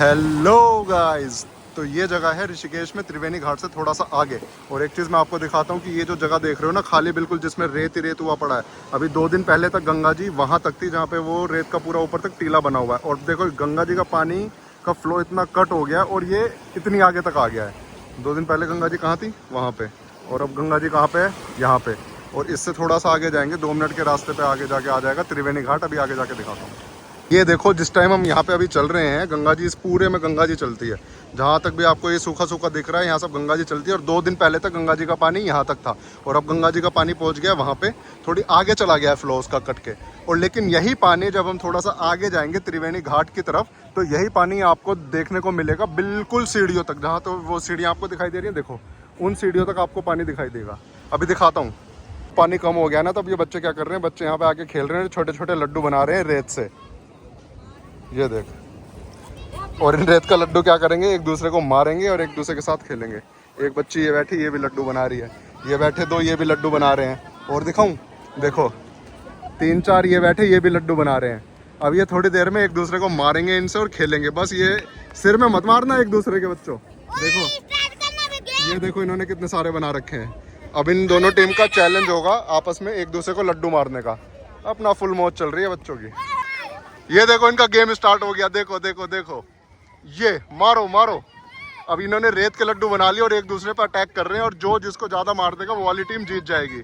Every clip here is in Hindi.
Hello guys. तो ये जगह है ऋषिकेश में त्रिवेणी घाट से थोड़ा सा आगे। और एक चीज़ मैं आपको दिखाता हूँ कि ये जो जगह देख रहे हो ना, खाली बिल्कुल, जिसमें रेत ही रेत हुआ पड़ा है। अभी 2 दिन पहले तक गंगा जी वहाँ तक थी जहाँ पे वो रेत का पूरा ऊपर तक टीला बना हुआ है। और देखो गंगा जी का पानी का फ्लो इतना कट हो गया और ये इतनी आगे तक आ गया है। 2 दिन पहले गंगा जी कहाँ थी? वहाँ पे। और अब गंगा जी कहाँ पे है? यहाँ पे। और इससे थोड़ा सा आगे जाएंगे, 2 मिनट के रास्ते पे आगे जाके आ जाएगा त्रिवेणी घाट। अभी आगे जाके दिखाता हूँ। ये देखो, जिस टाइम हम यहाँ पे अभी चल रहे हैं, गंगा जी इस पूरे में गंगा जी चलती है। जहाँ तक भी आपको ये सूखा सूखा दिख रहा है, यहाँ सब गंगा जी चलती है। और 2 दिन पहले तक गंगा जी का पानी यहाँ तक था और अब गंगा जी का पानी पहुँच गया वहाँ पे, थोड़ी आगे चला गया है फ्लो उसका कट के। और लेकिन यही पानी जब हम थोड़ा सा आगे जाएंगे त्रिवेणी घाट की तरफ, तो यही पानी आपको देखने को मिलेगा बिल्कुल सीढ़ियों तक। जहाँ तो वो सीढ़ियाँ आपको दिखाई दे रही है, देखो उन सीढ़ियों तक आपको पानी दिखाई देगा। अभी दिखाता हूँ। पानी कम हो गया ना, तब ये बच्चे क्या कर रहे हैं, बच्चे यहाँ पे आके खेल रहे हैं, छोटे छोटे लड्डू बना रहे हैं रेत से। ये देख। और इन रेत का लड्डू क्या करेंगे, एक दूसरे को मारेंगे और एक दूसरे के साथ खेलेंगे। एक बच्ची ये बैठी, ये भी लड्डू बना रही है। ये बैठे दो, ये भी लड्डू बना रहे हैं। और दिखाऊं, देखो 3-4 ये बैठे, ये भी लड्डू बना रहे हैं। अब ये थोड़ी देर में एक दूसरे को मारेंगे इनसे और खेलेंगे। बस ये सिर में मत मारना एक दूसरे के बच्चों। देखो, ये देखो इन्होंने कितने सारे बना रखे हैं। अब इन दोनों टीम का चैलेंज होगा आपस में एक दूसरे को लड्डू मारने का। अपना फुल मौज चल रही है बच्चों की। ये देखो इनका गेम स्टार्ट हो गया। देखो देखो देखो, ये मारो मारो। अब इन्होंने रेत के लड्डू बना लिए और एक दूसरे पर अटैक कर रहे हैं। और जो जिसको ज्यादा मार देगा वो वाली टीम जीत जाएगी।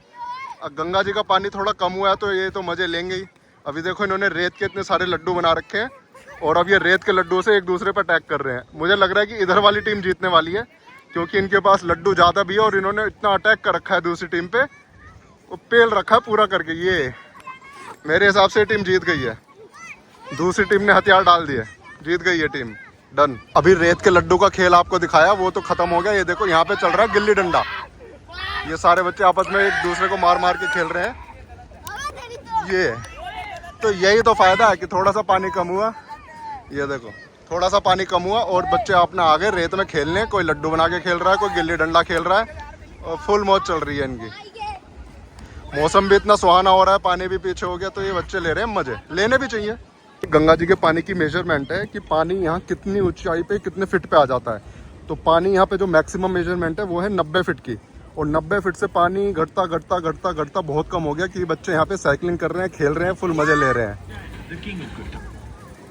अब गंगा जी का पानी थोड़ा कम हुआ है तो ये तो मजे लेंगे ही। अभी देखो इन्होंने रेत के इतने सारे लड्डू बना रखे हैं और अब ये रेत के लड्डू से एक दूसरे पर अटैक कर रहे हैं। मुझे लग रहा है कि इधर वाली टीम जीतने वाली है, क्योंकि इनके पास लड्डू ज्यादा भी है और इन्होंने इतना अटैक कर रखा है दूसरी टीम पे, वो पेल रखा है पूरा करके। ये मेरे हिसाब से टीम जीत गई है। दूसरी टीम ने हथियार डाल दिए, जीत गई ये टीम। डन। अभी रेत के लड्डू का खेल आपको दिखाया, वो तो खत्म हो गया। ये देखो यहाँ पे चल रहा है गिल्ली डंडा। ये सारे बच्चे आपस में एक दूसरे को मार मार के खेल रहे हैं। ये तो यही तो फायदा है कि थोड़ा सा पानी कम हुआ। ये देखो थोड़ा सा पानी कम हुआ और बच्चे अपना आ गए रेत में खेलने। कोई लड्डू बना के खेल रहा है, कोई गिल्ली डंडा खेल रहा है और फुल मौज चल रही है इनकी। मौसम भी इतना सुहाना हो रहा है, पानी भी पीछे हो गया, तो ये बच्चे ले रहे हैं मजे। लेने भी चाहिए। गंगा जी के पानी की मेजरमेंट है कि पानी यहाँ कितनी ऊंचाई पे कितने फिट पे आ जाता है। तो पानी यहाँ पे जो मैक्सिमम मेजरमेंट है वो है 90 फिट की। और 90 फिट से पानी घटता घटता घटता घटता बहुत कम हो गया कि बच्चे यहाँ पे साइकिलिंग कर रहे हैं, खेल रहे हैं, फुल मजे ले रहे हैं।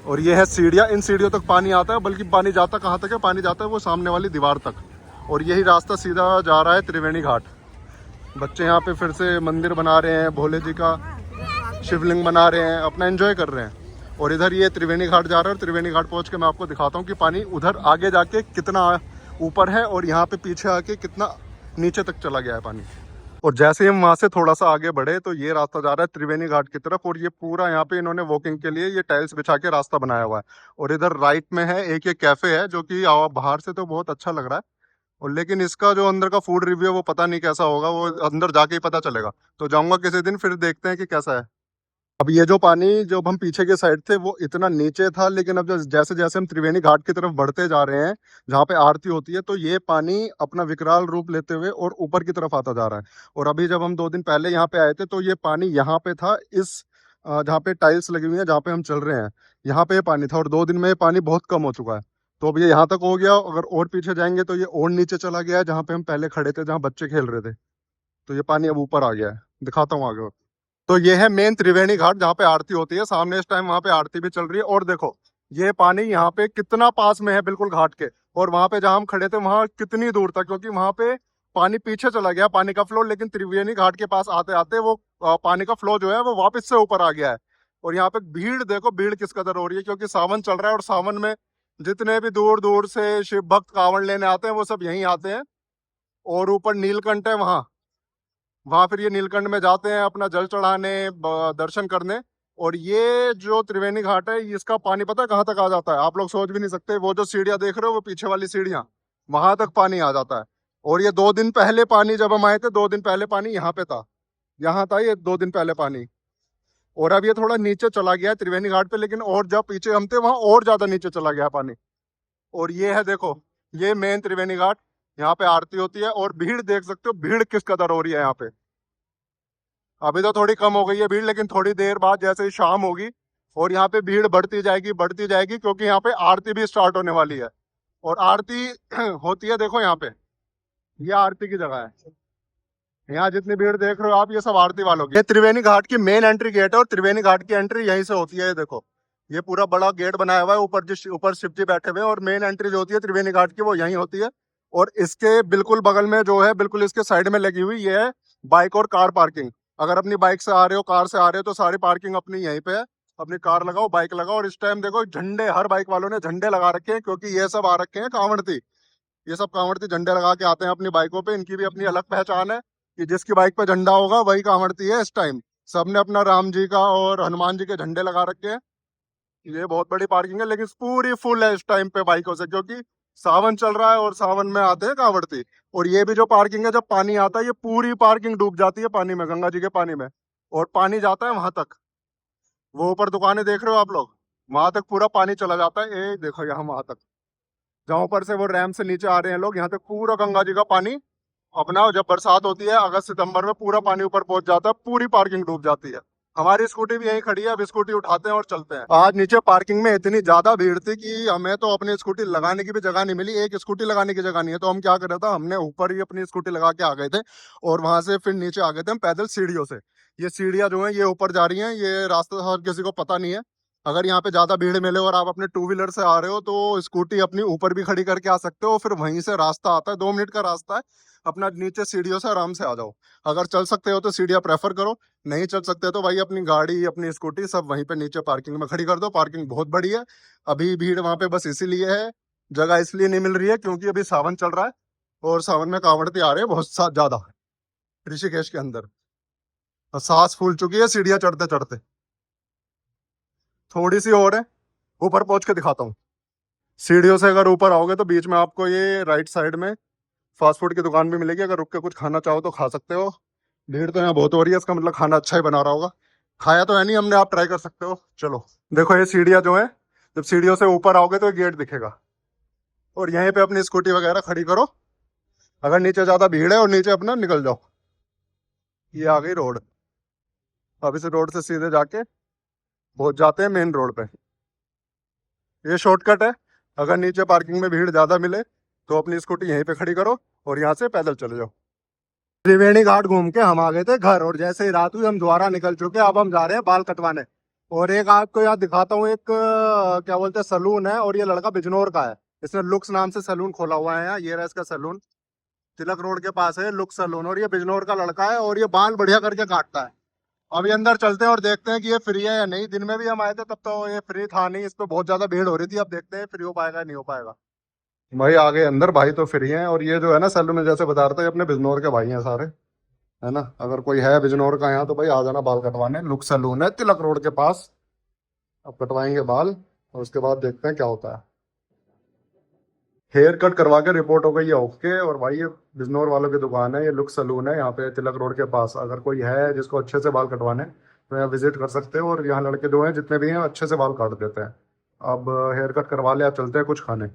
और ये है सीढ़ियाँ, इन सीढ़ियों तक पानी आता है। बल्कि पानी जाता कहाँ तक है, पानी जाता है वो सामने वाली दीवार तक। और यही रास्ता सीधा जा रहा है त्रिवेणी घाट। बच्चे यहाँ पे फिर से मंदिर बना रहे हैं, भोले जी का शिवलिंग बना रहे हैं, अपना एंजॉय कर रहे हैं। और इधर ये त्रिवेणी घाट जा रहा है और त्रिवेणी घाट पहुंच के मैं आपको दिखाता हूँ कि पानी उधर आगे जाके कितना ऊपर है और यहाँ पे पीछे आके कितना नीचे तक चला गया है पानी। और जैसे ही हम वहाँ से थोड़ा सा आगे बढ़े तो ये रास्ता जा रहा है त्रिवेणी घाट की तरफ। और ये पूरा यहाँ पे इन्होंने वॉकिंग के लिए ये टाइल्स बिछा के रास्ता बनाया हुआ है। और इधर राइट में है एक ये कैफे है, जो कि बाहर से तो बहुत अच्छा लग रहा है। और लेकिन इसका जो अंदर का फूड रिव्यू है वो पता नहीं कैसा होगा, वो अंदर जाके ही पता चलेगा। तो जाऊंगा किसी दिन, फिर देखते हैं कि कैसा है। अब ये जो पानी जब हम पीछे के साइड थे वो इतना नीचे था, लेकिन अब जैसे जैसे हम त्रिवेणी घाट की तरफ बढ़ते जा रहे हैं जहाँ पे आरती होती है, तो ये पानी अपना विकराल रूप लेते हुए और ऊपर की तरफ आता जा रहा है। और अभी जब हम 2 दिन पहले यहाँ पे आए थे तो ये पानी यहाँ पे था, इस जहाँ पे टाइल्स लगी हुई है जहाँ पे हम चल रहे हैं, यहाँ पे ये पानी था। और 2 दिन में ये पानी बहुत कम हो चुका है। तो अब ये यहाँ तक हो गया। अगर और पीछे जाएंगे तो ये और नीचे चला गया है, जहाँ पे हम पहले खड़े थे, जहाँ बच्चे खेल रहे थे। तो ये पानी अब ऊपर आ गया है, दिखाता हूँ आगे। तो ये है मेन त्रिवेणी घाट जहाँ पे आरती होती है। सामने इस टाइम वहाँ पे आरती भी चल रही है। और देखो ये पानी यहाँ पे कितना पास में है बिल्कुल घाट के। और वहाँ पे जहाँ हम खड़े थे वहाँ कितनी दूर तक, क्योंकि वहाँ पे पानी पीछे चला गया पानी का फ्लो, लेकिन त्रिवेणी घाट के पास आते आते वो पानी का फ्लो जो है वो वापस से ऊपर आ गया है। और यहाँ पे भीड़ देखो, भीड़ किस कदर हो रही है, क्योंकि सावन चल रहा है और सावन में जितने भी दूर दूर से शिव भक्त कांवड़ लेने आते हैं वो सब यहीं आते हैं। और ऊपर नीलकंठ है वहां फिर ये नीलकंठ में जाते हैं अपना जल चढ़ाने, दर्शन करने। और ये जो त्रिवेणी घाट है इसका पानी पता है कहाँ तक आ जाता है, आप लोग सोच भी नहीं सकते। वो जो सीढ़ियाँ देख रहे हो वो पीछे वाली सीढ़ियाँ, वहां तक पानी आ जाता है। और ये 2 दिन पहले पानी, जब हम आए थे 2 दिन पहले पानी यहाँ पे था, यहाँ था ये 2 दिन पहले पानी। और अब ये थोड़ा नीचे चला गया है त्रिवेणी घाट पे, लेकिन और जब पीछे हम थे वहां और ज्यादा नीचे चला गया पानी। और ये है देखो, ये मेन त्रिवेणी घाट, यहाँ पे आरती होती है। और भीड़ देख सकते हो, भीड़ किस कदर हो रही है यहाँ पे। अभी तो थोड़ी कम हो गई है भीड़, लेकिन थोड़ी देर बाद जैसे ही शाम होगी और यहाँ पे भीड़ बढ़ती जाएगी क्योंकि यहाँ पे आरती भी स्टार्ट होने वाली है। और आरती होती है, देखो यहाँ पे, ये आरती की जगह है। यहाँ जितनी भीड़ देख रहे हो आप, ये सब आरती वालों की। ये त्रिवेणी घाट की मेन एंट्री गेट है और त्रिवेणी घाट की एंट्री यहीं से होती है। ये देखो, ये पूरा बड़ा गेट बनाया हुआ है, ऊपर शिव जी बैठे हुए हैं और मेन एंट्री जो होती है त्रिवेणी घाट की वो यहीं होती है। और इसके बिल्कुल बगल में जो है, बिल्कुल इसके साइड में लगी हुई, ये है बाइक और कार पार्किंग। अगर अपनी बाइक से आ रहे हो, कार से आ रहे हो, तो सारी पार्किंग अपनी यहीं पे है। अपनी कार लगाओ, बाइक लगाओ। और इस टाइम देखो झंडे, हर बाइक वालों ने झंडे लगा रखे हैं क्योंकि ये सब आ रखे हैं कांवड़ती। ये सब कांवड़ती झंडे लगा के आते हैं अपनी बाइकों पे। इनकी भी अपनी अलग पहचान है कि जिसकी बाइक पे झंडा होगा वही कांवड़ती है। इस टाइम सबने अपना राम जी का और हनुमान जी के झंडे लगा रखे हैं। ये बहुत बड़ी पार्किंग है, लेकिन पूरी फुल है इस टाइम पे बाइकों से, क्योंकि सावन चल रहा है और सावन में आते हैं कांवड़ती। और ये भी जो पार्किंग है, जब पानी आता है ये पूरी पार्किंग डूब जाती है पानी में, गंगा जी के पानी में। और पानी जाता है वहां तक, वो ऊपर दुकानें देख रहे हो आप लोग, वहां तक पूरा पानी चला जाता है। ये देखो यहाँ वहां तक, जहाँ ऊपर से वो रैम से नीचे आ रहे हैं लोग, यहाँ तक पूरा गंगा जी का पानी अपना, जब बरसात होती है अगस्त सितंबर में, पूरा पानी ऊपर पहुंच जाता है, पूरी पार्किंग डूब जाती है। हमारी स्कूटी भी यहीं खड़ी है, अब स्कूटी उठाते हैं और चलते हैं। आज नीचे पार्किंग में इतनी ज्यादा भीड़ थी कि हमें तो अपनी स्कूटी लगाने की भी जगह नहीं मिली। एक स्कूटी लगाने की जगह नहीं है, तो हम क्या कर रहे थे, हमने ऊपर ही अपनी स्कूटी लगा के आ गए थे और वहां से फिर नीचे आ गए थे हम पैदल सीढ़ियों से। ये सीढ़ियां जो है ये ऊपर जा रही हैं, ये रास्ता हर किसी को पता नहीं है। अगर यहाँ पे ज्यादा भीड़ मिले और आप अपने टू व्हीलर से आ रहे हो तो स्कूटी अपनी ऊपर भी खड़ी करके आ सकते हो, फिर वहीं से रास्ता आता है, 2 मिनट का रास्ता है, अपना नीचे सीढ़ियों से आराम से आ जाओ। अगर चल सकते हो तो सीढ़ियाँ प्रेफर करो, नहीं चल सकते तो भाई अपनी गाड़ी अपनी स्कूटी सब वहीं पे नीचे पार्किंग में खड़ी कर दो। पार्किंग बहुत बड़ी है। अभी भीड़ वहां पे बस इसीलिए है, जगह इसलिए नहीं मिल रही है क्योंकि अभी सावन चल रहा है और सावन में कांवड़ते आ रहे हैं बहुत ज्यादा ऋषिकेश के अंदर। और सांस फूल चुकी है सीढ़ियाँ चढ़ते चढ़ते। थोड़ी सी और है, ऊपर पहुंच के दिखाता हूँ। सीढ़ियों से अगर ऊपर आओगे तो बीच में आपको ये राइट साइड में फास्ट फूड की दुकान भी मिलेगी। अगर रुक के कुछ खाना चाहो तो खा सकते हो। भीड़ तो यहाँ बहुत हो रही है, इसका मतलब खाना अच्छा ही बना रहा होगा। खाया तो है नहीं हमने, आप ट्राई कर सकते हो। चलो देखो, ये सीढ़ियाँ जो है, जब सीढ़ियों से ऊपर आओगे तो ये गेट दिखेगा और यहीं पे अपनी स्कूटी वगैरह खड़ी करो। अगर नीचे ज्यादा भीड़ है और नीचे अपना निकल जाओ। ये आ गई रोड। अब इस रोड से सीधे जाके पहुंच जाते हैं मेन रोड पे। ये शॉर्टकट है। अगर नीचे पार्किंग में भीड़ ज्यादा मिले तो अपनी स्कूटी यहीं पे खड़ी करो और यहाँ से पैदल चले जाओ। त्रिवेणी घाट घूम के हम आ गए थे घर, और जैसे ही रात हुई हम दोबारा निकल चुके। अब हम जा रहे हैं बाल कटवाने। और एक आपको यहाँ दिखाता हूँ, एक क्या बोलते हैं सलून है, और ये लड़का बिजनौर का है। इसने लुक्स नाम से सलून खोला हुआ है यहाँ। ये रहा इसका सलून, तिलक रोड के पास है लुक्स सलून। और ये बिजनौर का लड़का है और ये बाल बढ़िया करके काटता है। अभी अंदर चलते हैं और देखते हैं कि ये फ्री है या नहीं। दिन में भी हम आए थे तब तो ये फ्री था नहीं, इस पे बहुत ज्यादा भीड़ हो रही थी। अब देखते हैं फ्री हो पाएगा नहीं हो पाएगा। भाई आ गए अंदर, भाई तो फ्री हैं। और ये जो है ना सैलून में, जैसे बता रहे थे, अपने बिजनौर के भाई हैं सारे, है ना। अगर कोई है बिजनौर का यहाँ तो भाई आ जाना बाल कटवाने। लुक सैलून है तिलक रोड के पास। अब कटवाएंगे बाल और उसके बाद देखते हैं क्या होता है। हेयर कट करवा के रिपोर्ट हो गई है ओके। और भाई ये बिजनौर वालों की दुकान है, ये लुक सलून है यहाँ पे तिलक रोड के पास। अगर कोई है जिसको अच्छे से बाल कटवाने तो यहाँ विजिट कर सकते हो। और यहाँ लड़के जो हैं जितने भी हैं अच्छे से बाल काट देते हैं। अब हेयर कट करवा ले, आप चलते हैं कुछ खाने।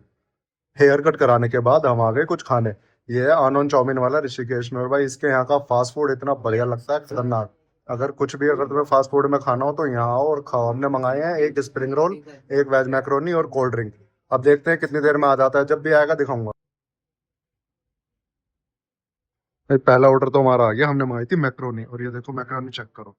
हेयर कट कराने के बाद हम आ गए कुछ खाने। ये है आनंद चाउमीन वाला ऋषिकेश में। और भाई इसके यहाँ का फास्ट फूड इतना बढ़िया लगता है, खतरनाक। अगर कुछ भी अगर तुम्हें फास्ट फूड में खाना हो तो यहाँ आओ और खाओ। हमने मंगाए हैं एक स्प्रिंग रोल, एक वेज मैक्रोनी और कोल्ड ड्रिंक। अब देखते हैं कितनी देर में आ जाता है, जब भी आएगा दिखाऊंगा। भाई पहला ऑर्डर तो हमारा आ गया, हमने मंगाई थी मैक्रोनी। और ये देखो मैक्रोनी चेक करो,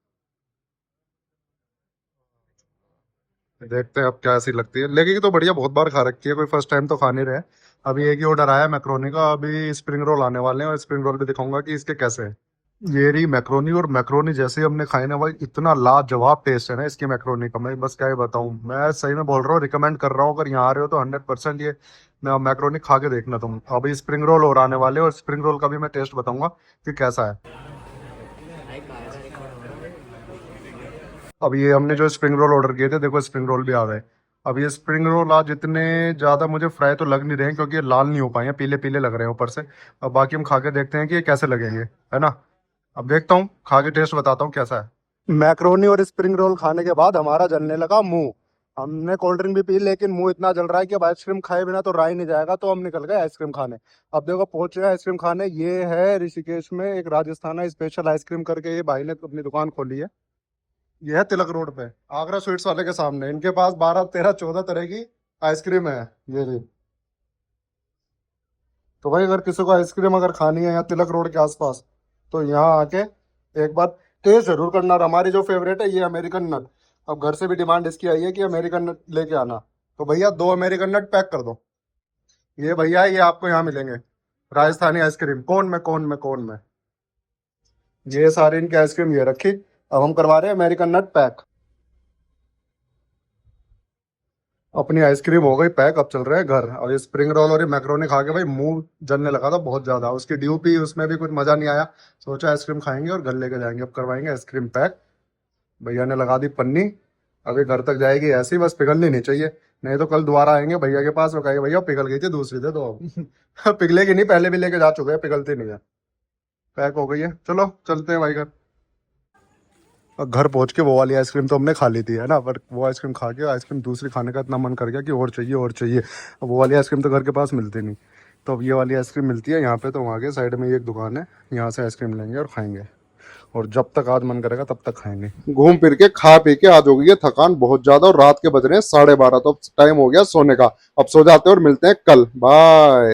देखते हैं अब क्या ऐसी लगती है। लगेगी तो बढ़िया, बहुत बार खा रखी है, कोई फर्स्ट टाइम तो खा नहीं रहे। अभी एक ही ऑर्डर आया मैक्रोनी का, अभी स्प्रिंग रोल आने वाले हैं और स्प्रिंग रोल भी दिखाऊंगा कि इसके कैसे हैं। ये रही मैक्रोनी। और मैक्रोनी जैसे ही हमने खाई ना भाई, इतना लाजवाब टेस्ट है ना इसकी मैक्रोनी का, मैं बस क्या ही बताऊं। मैं सही में बोल रहा हूँ, रिकमेंड कर रहा हूँ। अगर यहाँ आ रहे हो तो 100% ये मैक्रोनी खा के देखना तुम। अभी स्प्रिंग रोल और आने वाले, और स्प्रिंग रोल का भी मैं टेस्ट बताऊंगा कि कैसा है। अब ये हमने जो स्प्रिंग रोल ऑर्डर किए थे, देखो स्प्रिंग रोल भी आ गए। अब ये स्प्रिंग रोल आज इतने ज़्यादा मुझे फ्राई तो लग नहीं रहे हैं, क्योंकि ये लाल नहीं हो पाए हैं, पीले पीले लग रहे हैं ऊपर से। अब बाकी हम खा के देखते हैं कि ये कैसे लगेंगे, है ना। अब देखता हूँ, खा के टेस्ट बताता हूँ कैसा है। मैक्रोनी और स्प्रिंग रोल खाने के बाद हमारा जलने लगा मुंह। हमने कोल्ड ड्रिंक भी पी, लेकिन मुंह इतना जल रहा है कि अब आइसक्रीम खाए बिना तो रहा ही नहीं जाएगा। तो हम निकल गए आइसक्रीम खाने। अब देखो पहुंचे आइसक्रीम खाने। ये है ऋषिकेश में एक राजस्थाना स्पेशल आइसक्रीम करके, ये भाई ने अपनी दुकान खोली है। ये है तिलक रोड पे, आगरा स्वीट्स वाले के सामने। इनके पास 12 13 14 तरह की आइसक्रीम है। ये जी। तो भाई अगर किसी को आइसक्रीम अगर खानी है या तिलक रोड के आसपास, तो यहाँ आके एक बार टेस्ट जरूर करना। और हमारी जो फेवरेट है ये अमेरिकन नट। अब घर से भी डिमांड इसकी आई है कि अमेरिकन नट लेके आना, तो भैया 2 अमेरिकन नट पैक कर दो। ये भैया ये आपको यहाँ मिलेंगे, राजस्थानी आइसक्रीम, कोन में। ये सारी इनकी आइसक्रीम ये रखी। अब हम करवा रहे हैं अमेरिकन नट पैक। अपनी आइसक्रीम हो गई पैक, अब चल रहे हैं घर। और ये स्प्रिंग रोल और ये मैक्रोनी खा के भाई मुंह जलने लगा था बहुत ज्यादा। उसकी डीओपी उसमें भी कुछ मजा नहीं आया। सोचा आइसक्रीम खाएंगे और घर लेके जाएंगे। अब करवाएंगे आइसक्रीम पैक। भैया ने लगा दी पन्नी, अभी घर तक जाएगी ऐसी, बस पिघलनी नहीं चाहिए। नहीं तो कल दोबारा आएंगे भैया के पास, वो कहेंगे भैया पिघल गई थी, दूसरी दे दो अब पिघलेगी नहीं, पहले भी लेके जा चुके हैं, पिघलती नहीं है। पैक हो गई है, चलो चलते हैं भाई घर। और घर पहुंच के वो वाली आइसक्रीम तो हमने खा ली थी है ना, पर वो आइसक्रीम खा के आइसक्रीम दूसरी खाने का इतना मन कर गया कि और चाहिए और चाहिए। अब वो वाली आइसक्रीम तो घर के पास मिलती नहीं, तो अब ये वाली आइसक्रीम मिलती है यहाँ पे। तो वहाँ के साइड में ये एक दुकान है, यहाँ से आइसक्रीम लेंगे और खाएंगे। और जब तक आज मन करेगा तब तक खाएंगे। घूम फिर के खा पी के आज हो गई है थकान बहुत ज्यादा, और रात के बज रहे हैं 12:30, तो अब टाइम हो गया सोने का। अब सो जाते हैं और मिलते हैं कल। बाय।